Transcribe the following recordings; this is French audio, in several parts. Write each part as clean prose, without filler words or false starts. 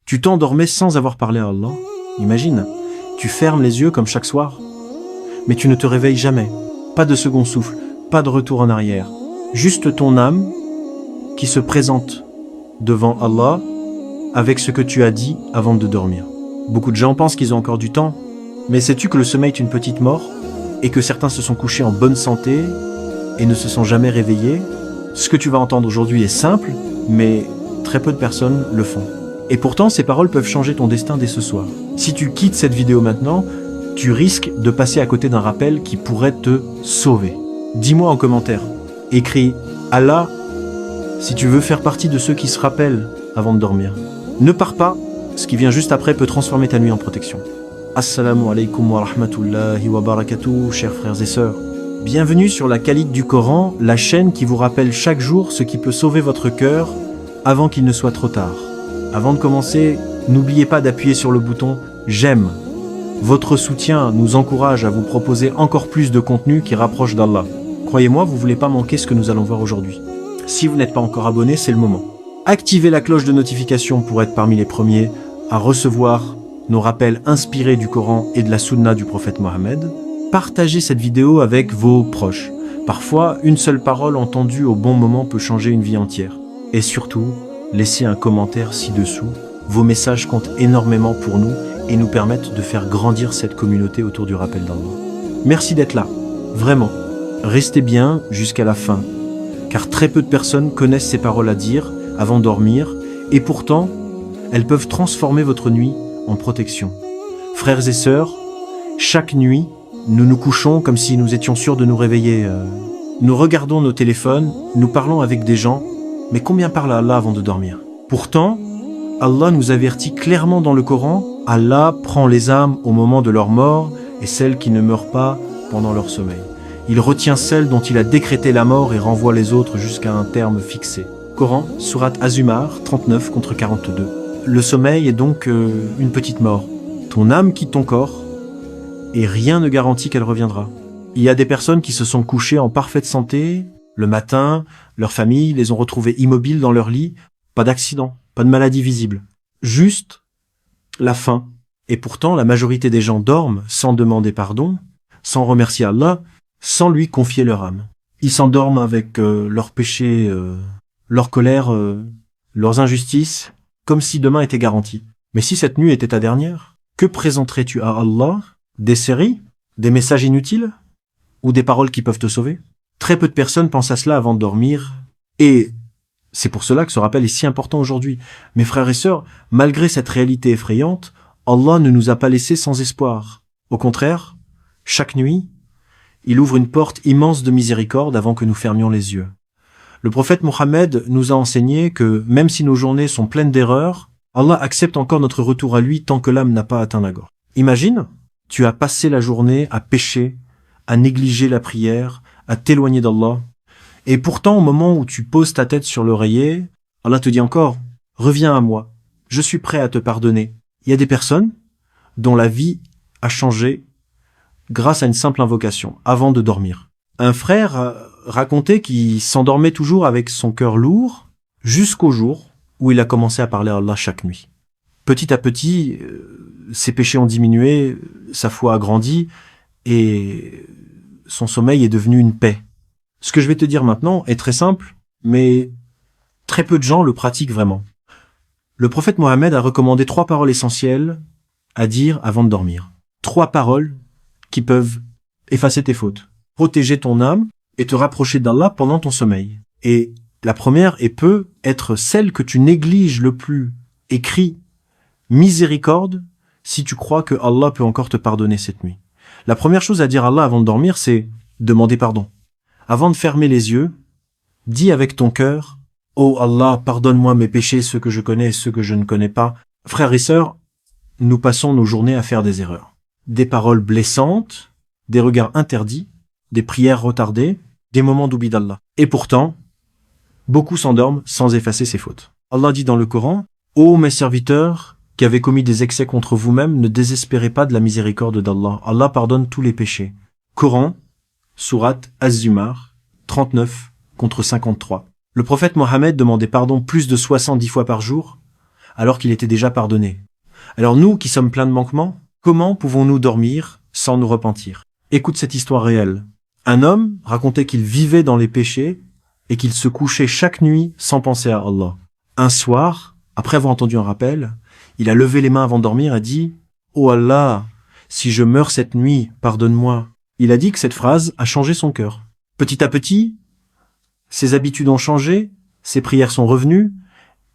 Tu t'endormais sans avoir parlé à Allah. Imagine, tu fermes les yeux comme chaque soir, mais tu ne te réveilles jamais. Pas de second souffle, pas de retour en arrière. Juste ton âme qui se présente devant Allah avec ce que tu as dit avant de dormir. Beaucoup de gens pensent qu'ils ont encore du temps, mais sais-tu que le sommeil est une petite mort et que certains se sont couchés en bonne santé et ne se sont jamais réveillés? Ce que tu vas entendre aujourd'hui est simple, mais très peu de personnes le font. Et pourtant, ces paroles peuvent changer ton destin dès ce soir. Si tu quittes cette vidéo maintenant, tu risques de passer à côté d'un rappel qui pourrait te sauver. Dis-moi en commentaire, écris « Allah » si tu veux faire partie de ceux qui se rappellent avant de dormir. Ne pars pas, ce qui vient juste après peut transformer ta nuit en protection. Assalamu alaikum wa rahmatullahi wa barakatuh, chers frères et sœurs. Bienvenue sur la Khalid du Coran, la chaîne qui vous rappelle chaque jour ce qui peut sauver votre cœur avant qu'il ne soit trop tard. Avant de commencer, n'oubliez pas d'appuyer sur le bouton « J'aime ». Votre soutien nous encourage à vous proposer encore plus de contenu qui rapproche d'Allah. Croyez-moi, vous ne voulez pas manquer ce que nous allons voir aujourd'hui. Si vous n'êtes pas encore abonné, c'est le moment. Activez la cloche de notification pour être parmi les premiers à recevoir nos rappels inspirés du Coran et de la Sunna du prophète Mohammed. Partagez cette vidéo avec vos proches. Parfois, une seule parole entendue au bon moment peut changer une vie entière. Et surtout, laissez un commentaire ci-dessous. Vos messages comptent énormément pour nous et nous permettent de faire grandir cette communauté autour du rappel d'Allah. Merci d'être là, vraiment. Restez bien jusqu'à la fin, car très peu de personnes connaissent ces paroles à dire avant de dormir, et pourtant, elles peuvent transformer votre nuit en protection. Frères et sœurs, chaque nuit, nous nous couchons comme si nous étions sûrs de nous réveiller. Nous regardons nos téléphones, nous parlons avec des gens, mais combien parle à Allah avant de dormir? Pourtant, Allah nous avertit clairement dans le Coran, Allah prend les âmes au moment de leur mort et celles qui ne meurent pas pendant leur sommeil. Il retient celles dont il a décrété la mort et renvoie les autres jusqu'à un terme fixé. Coran, sourate Az-Zumar, 39 contre 42. Le sommeil est donc une petite mort. Ton âme quitte ton corps et rien ne garantit qu'elle reviendra. Il y a des personnes qui se sont couchées en parfaite santé. Le matin, leur famille les ont retrouvés immobiles dans leur lit. Pas d'accident, pas de maladie visible. Juste la faim. Et pourtant, la majorité des gens dorment sans demander pardon, sans remercier Allah, sans lui confier leur âme. Ils s'endorment avec leurs péchés, leur colère, leurs injustices, comme si demain était garanti. Mais si cette nuit était ta dernière, que présenterais-tu à Allah? Des séries? Des messages inutiles? Ou des paroles qui peuvent te sauver? Très peu de personnes pensent à cela avant de dormir, et c'est pour cela que ce rappel est si important aujourd'hui. Mes frères et sœurs, malgré cette réalité effrayante, Allah ne nous a pas laissés sans espoir. Au contraire, chaque nuit, il ouvre une porte immense de miséricorde avant que nous fermions les yeux. Le prophète Mohammed nous a enseigné que même si nos journées sont pleines d'erreurs, Allah accepte encore notre retour à lui tant que l'âme n'a pas atteint la gorge. Imagine, tu as passé la journée à pécher, à négliger la prière, à t'éloigner d'Allah. Et pourtant, au moment où tu poses ta tête sur l'oreiller, Allah te dit encore « Reviens à moi, je suis prêt à te pardonner ». Il y a des personnes dont la vie a changé grâce à une simple invocation, avant de dormir. Un frère racontait qu'il s'endormait toujours avec son cœur lourd jusqu'au jour où il a commencé à parler à Allah chaque nuit. Petit à petit, ses péchés ont diminué, sa foi a grandi et son sommeil est devenu une paix. Ce que je vais te dire maintenant est très simple, mais très peu de gens le pratiquent vraiment. Le prophète Mohammed a recommandé 3 paroles essentielles à dire avant de dormir. 3 paroles qui peuvent effacer tes fautes, protéger ton âme et te rapprocher d'Allah pendant ton sommeil. Et la première peut être celle que tu négliges le plus. Écris « Miséricorde » si tu crois que Allah peut encore te pardonner cette nuit. La première chose à dire à Allah avant de dormir, c'est demander pardon. Avant de fermer les yeux, dis avec ton cœur « Oh Allah, pardonne-moi mes péchés, ceux que je connais et ceux que je ne connais pas. » Frères et sœurs, nous passons nos journées à faire des erreurs. Des paroles blessantes, des regards interdits, des prières retardées, des moments d'oubli d'Allah. Et pourtant, beaucoup s'endorment sans effacer ses fautes. Allah dit dans le Coran « Ô mes serviteurs qui avez commis des excès contre vous-même, ne désespérez pas de la miséricorde d'Allah. Allah pardonne tous les péchés. » Coran, sourate Az-Zumar, 39 contre 53. Le prophète Mohammed demandait pardon plus de 70 fois par jour. alors qu'il était déjà pardonné. Alors nous qui sommes pleins de manquements, comment pouvons-nous dormir sans nous repentir? Écoute cette histoire réelle. Un homme racontait qu'il vivait dans les péchés et qu'il se couchait chaque nuit sans penser à Allah. Un soir, après avoir entendu un rappel, il a levé les mains avant de dormir et dit « Oh Allah, si je meurs cette nuit, pardonne-moi ». Il a dit que cette phrase a changé son cœur. Petit à petit, ses habitudes ont changé, ses prières sont revenues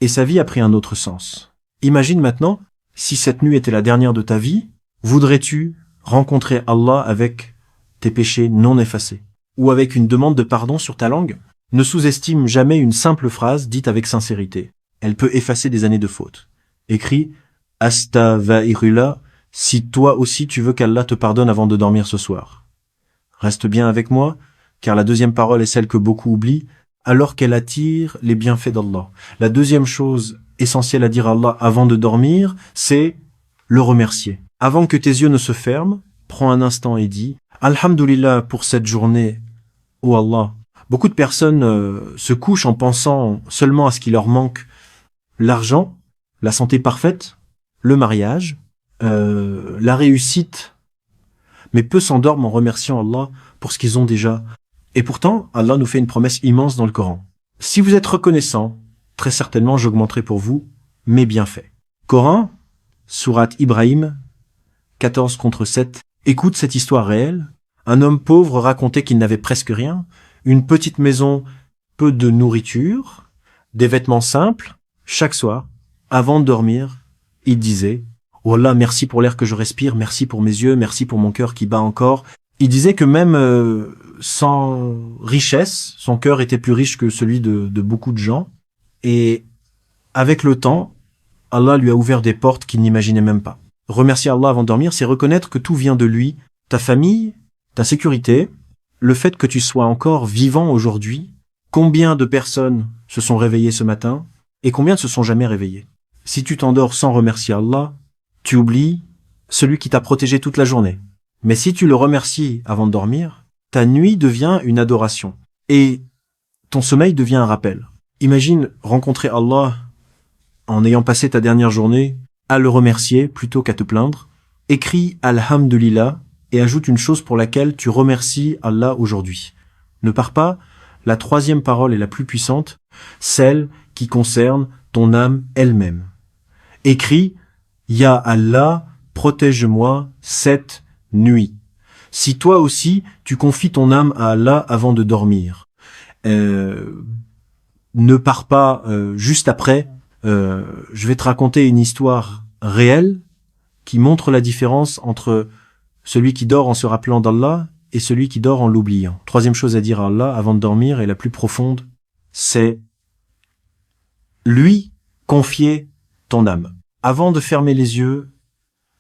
et sa vie a pris un autre sens. Imagine maintenant, si cette nuit était la dernière de ta vie, voudrais-tu rencontrer Allah avec tes péchés non effacés ou avec une demande de pardon sur ta langue? Ne sous-estime jamais une simple phrase dite avec sincérité. Elle peut effacer des années de fautes. Écris « Astaghfirullah » si toi aussi tu veux qu'Allah te pardonne avant de dormir ce soir. Reste bien avec moi, car la deuxième parole est celle que beaucoup oublient, alors qu'elle attire les bienfaits d'Allah. La deuxième chose essentielle à dire à Allah avant de dormir, c'est le remercier. Avant que tes yeux ne se ferment, prends un instant et dis « Alhamdulillah pour cette journée, ô Allah ». Beaucoup de personnes se couchent en pensant seulement à ce qui leur manque, l'argent, la santé parfaite, le mariage, la réussite, mais peu s'endorment en remerciant Allah pour ce qu'ils ont déjà. Et pourtant, Allah nous fait une promesse immense dans le Coran. Si vous êtes reconnaissant, très certainement j'augmenterai pour vous mes bienfaits. Coran, sourate Ibrahim, 14-7. Écoute cette histoire réelle. Un homme pauvre racontait qu'il n'avait presque rien, une petite maison, peu de nourriture, des vêtements simples. Chaque soir, avant de dormir, il disait « Oh Allah, merci pour l'air que je respire, merci pour mes yeux, merci pour mon cœur qui bat encore ». Il disait que même sans richesse, son cœur était plus riche que celui de beaucoup de gens. Et avec le temps, Allah lui a ouvert des portes qu'il n'imaginait même pas. Remercier Allah avant de dormir, c'est reconnaître que tout vient de lui, ta famille, ta sécurité, le fait que tu sois encore vivant aujourd'hui, combien de personnes se sont réveillées ce matin et combien ne se sont jamais réveillées. Si tu t'endors sans remercier Allah, tu oublies celui qui t'a protégé toute la journée. Mais si tu le remercies avant de dormir, ta nuit devient une adoration et ton sommeil devient un rappel. Imagine rencontrer Allah en ayant passé ta dernière journée à le remercier plutôt qu'à te plaindre. Écris Alhamdulillah et ajoute une chose pour laquelle tu remercies Allah aujourd'hui. Ne pars pas, la troisième parole est la plus puissante, celle qui concerne ton âme elle-même. Écris Ya Allah, protège-moi cette nuit. Si toi aussi, tu confies ton âme à Allah avant de dormir, ne pars pas juste après. Je vais te raconter une histoire réelle qui montre la différence entre celui qui dort en se rappelant d'Allah et celui qui dort en l'oubliant. Troisième chose à dire à Allah avant de dormir et la plus profonde, c'est lui confier ton âme. Avant de fermer les yeux,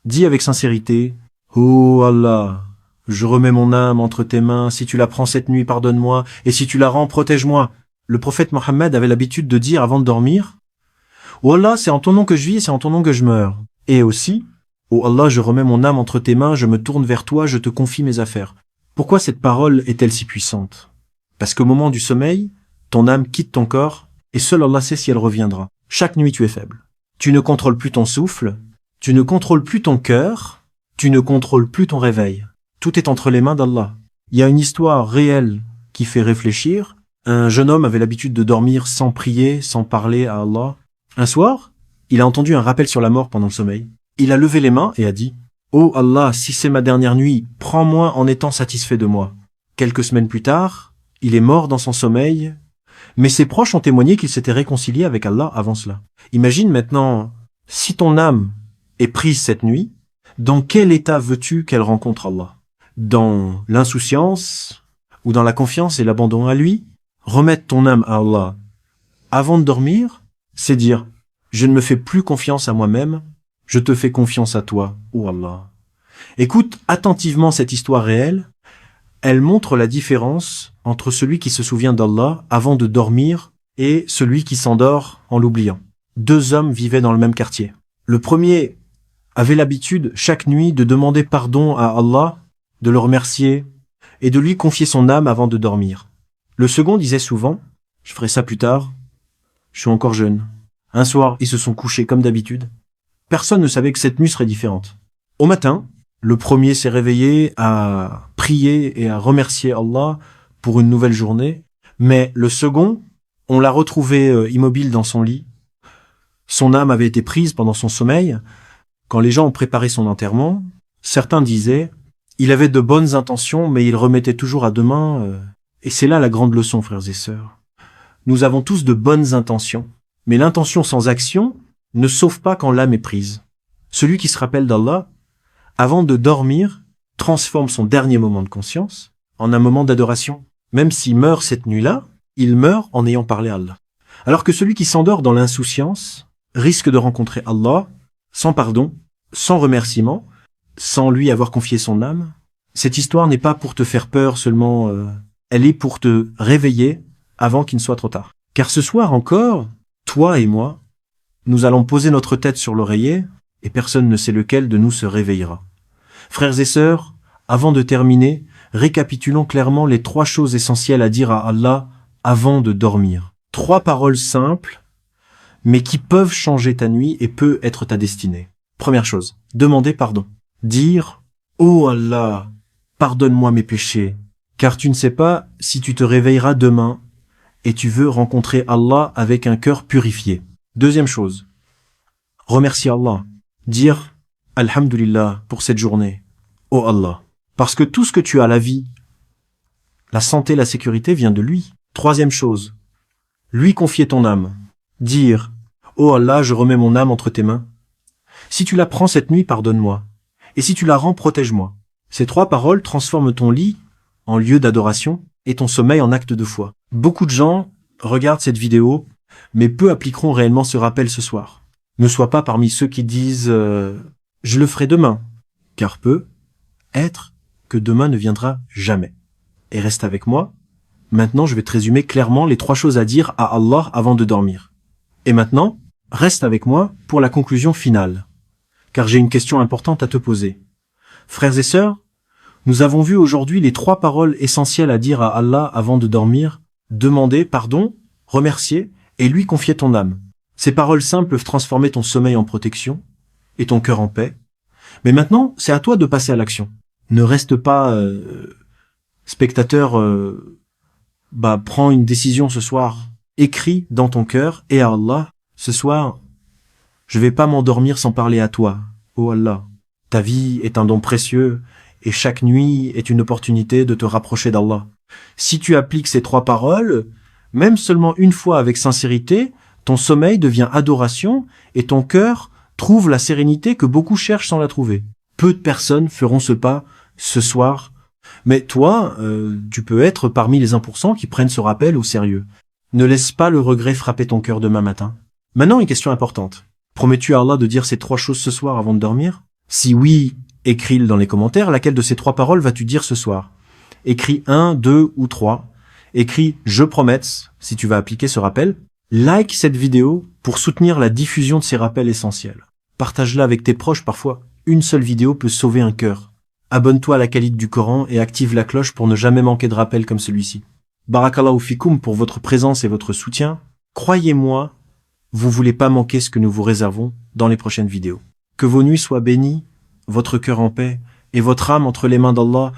dis avec sincérité « Oh Allah, je remets mon âme entre tes mains, si tu la prends cette nuit, pardonne-moi, et si tu la rends, protège-moi. » Le prophète Mohammed avait l'habitude de dire avant de dormir « Oh Allah, c'est en ton nom que je vis et c'est en ton nom que je meurs. » Et aussi « Oh Allah, je remets mon âme entre tes mains, je me tourne vers toi, je te confie mes affaires. » Pourquoi cette parole est-elle si puissante? Parce qu'au moment du sommeil, ton âme quitte ton corps et seul Allah sait si elle reviendra. Chaque nuit, tu es faible. Tu ne contrôles plus ton souffle, tu ne contrôles plus ton cœur, tu ne contrôles plus ton réveil. Tout est entre les mains d'Allah. Il y a une histoire réelle qui fait réfléchir. Un jeune homme avait l'habitude de dormir sans prier, sans parler à Allah. Un soir, il a entendu un rappel sur la mort pendant le sommeil. Il a levé les mains et a dit « Oh Allah, si c'est ma dernière nuit, prends-moi en étant satisfait de moi. » Quelques semaines plus tard, il est mort dans son sommeil, mais ses proches ont témoigné qu'il s'était réconcilié avec Allah avant cela. Imagine maintenant, si ton âme est prise cette nuit, dans quel état veux-tu qu'elle rencontre Allah? Dans l'insouciance ou dans la confiance et l'abandon à lui? Remettre ton âme à Allah avant de dormir, c'est dire « Je ne me fais plus confiance à moi-même, je te fais confiance à toi, ô Allah. » Écoute attentivement cette histoire réelle. Elle montre la différence entre celui qui se souvient d'Allah avant de dormir et celui qui s'endort en l'oubliant. Deux hommes vivaient dans le même quartier. Le premier avait l'habitude chaque nuit de demander pardon à Allah, de le remercier et de lui confier son âme avant de dormir. Le second disait souvent « Je ferai ça plus tard, je suis encore jeune. Un soir, ils se sont couchés comme d'habitude. Personne ne savait que cette nuit serait différente. Au matin, le premier s'est réveillé à prier et à remercier Allah pour une nouvelle journée. Mais le second, on l'a retrouvé immobile dans son lit. Son âme avait été prise pendant son sommeil. Quand les gens ont préparé son enterrement, certains disaient « Il avait de bonnes intentions, mais il remettait toujours à demain. » Et c'est là la grande leçon, frères et sœurs. Nous avons tous de bonnes intentions, mais l'intention sans action ne sauve pas quand l'âme est prise. Celui qui se rappelle d'Allah, avant de dormir, transforme son dernier moment de conscience en un moment d'adoration. Même s'il meurt cette nuit-là, il meurt en ayant parlé à Allah. Alors que celui qui s'endort dans l'insouciance risque de rencontrer Allah sans pardon, sans remerciement, sans lui avoir confié son âme. Cette histoire n'est pas pour te faire peur seulement, elle est pour te réveiller avant qu'il ne soit trop tard. Car ce soir encore, toi et moi, nous allons poser notre tête sur l'oreiller et personne ne sait lequel de nous se réveillera. Frères et sœurs, avant de terminer, récapitulons clairement les 3 choses essentielles à dire à Allah avant de dormir. 3 paroles simples, mais qui peuvent changer ta nuit et peut être ta destinée. Première chose, demander pardon. Dire « Oh Allah, pardonne-moi mes péchés, car tu ne sais pas si tu te réveilleras demain et tu veux rencontrer Allah avec un cœur purifié. » Deuxième chose, remercier Allah. Dire « Alhamdulillah pour cette journée, oh Allah. » Parce que tout ce que tu as, la vie, la santé, la sécurité vient de lui. Troisième chose, lui confier ton âme. Dire « Oh Allah, je remets mon âme entre tes mains. Si tu la prends cette nuit, pardonne-moi. Et si tu la rends, protège-moi. » Ces 3 paroles transforment ton lit en lieu d'adoration et ton sommeil en acte de foi. Beaucoup de gens regardent cette vidéo, mais peu appliqueront réellement ce rappel ce soir. Ne sois pas parmi ceux qui disent « Je le ferai demain », car peut être que demain ne viendra jamais. Et reste avec moi. Maintenant, je vais te résumer clairement les 3 choses à dire à Allah avant de dormir. Et maintenant, reste avec moi pour la conclusion finale, car j'ai une question importante à te poser. Frères et sœurs, nous avons vu aujourd'hui les 3 paroles essentielles à dire à Allah avant de dormir: demander pardon, remercier et lui confier ton âme. Ces paroles simples peuvent transformer ton sommeil en protection et ton cœur en paix. Mais maintenant, c'est à toi de passer à l'action. Ne reste pas spectateur, prends une décision ce soir. Écris dans ton cœur et à Allah: ce soir, je vais pas m'endormir sans parler à toi, ô Allah. Ta vie est un don précieux et chaque nuit est une opportunité de te rapprocher d'Allah. Si tu appliques ces 3 paroles, même seulement une fois avec sincérité, ton sommeil devient adoration et ton cœur trouve la sérénité que beaucoup cherchent sans la trouver. Peu de personnes feront ce pas ce soir, mais toi, tu peux être parmi les 1% qui prennent ce rappel au sérieux. Ne laisse pas le regret frapper ton cœur demain matin. Maintenant, une question importante. Promets-tu à Allah de dire ces 3 choses ce soir avant de dormir? Si oui, écris-le dans les commentaires. Laquelle de ces 3 paroles vas-tu dire ce soir? Écris 1, 2 ou 3. Écris « Je promets » si tu vas appliquer ce rappel. Like cette vidéo pour soutenir la diffusion de ces rappels essentiels. Partage-la avec tes proches. Parfois, une seule vidéo peut sauver un cœur. Abonne-toi à la qualité du Coran et active la cloche pour ne jamais manquer de rappels comme celui-ci. Barakallahu fikoum pour votre présence et votre soutien. Croyez-moi, vous voulez pas manquer ce que nous vous réservons dans les prochaines vidéos. Que vos nuits soient bénies, votre cœur en paix et votre âme entre les mains d'Allah.